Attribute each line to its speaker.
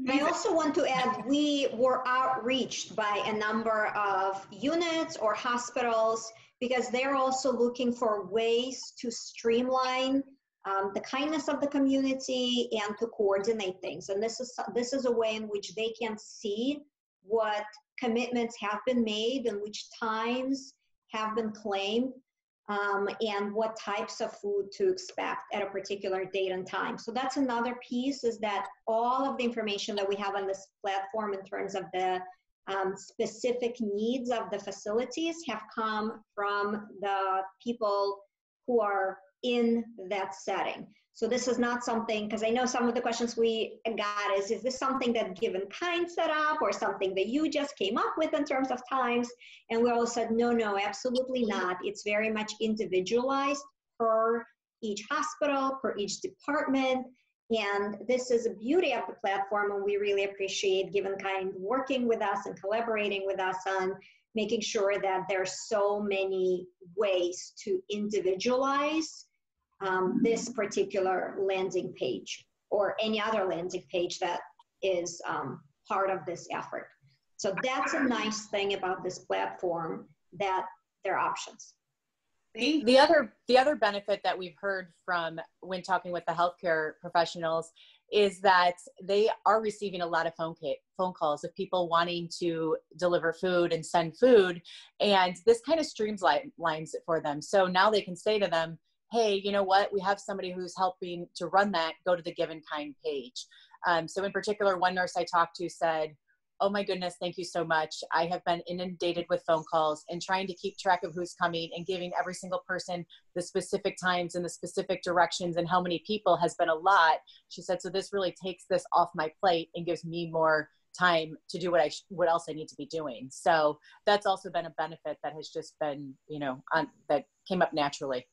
Speaker 1: I also want to add, we were outreached by a number of units or hospitals because they're also looking for ways to streamline the kindness of the community and to coordinate things. And this is a way in which they can see what commitments have been made and which times have been claimed, and what types of food to expect at a particular date and time. So that's another piece, is that all of the information that we have on this platform in terms of the specific needs of the facilities have come from the people who are in that setting. So this is not something, because I know some of the questions we got is this something that Give in Kind set up or something that you just came up with in terms of times? And we all said, no, absolutely not. It's very much individualized per each hospital, per each department. And this is a beauty of the platform, and we really appreciate Give in Kind working with us and collaborating with us on making sure that there's so many ways to individualize this particular landing page or any other landing page that is part of this effort. So that's a nice thing about this platform, that there are options.
Speaker 2: The other benefit that we've heard from when talking with the healthcare professionals is that they are receiving a lot of phone calls of people wanting to deliver food and send food, and this kind of streamlines it for them. So now they can say to them, hey, you know what? We have somebody who's helping to run that. Go to the Give in Kind page. So in particular, one nurse I talked to said, oh my goodness, thank you so much. I have been inundated with phone calls, and trying to keep track of who's coming and giving every single person the specific times and the specific directions and how many people has been a lot. She said, so this really takes this off my plate and gives me more time to do what else I need to be doing. So that's also been a benefit that has just been, that came up naturally.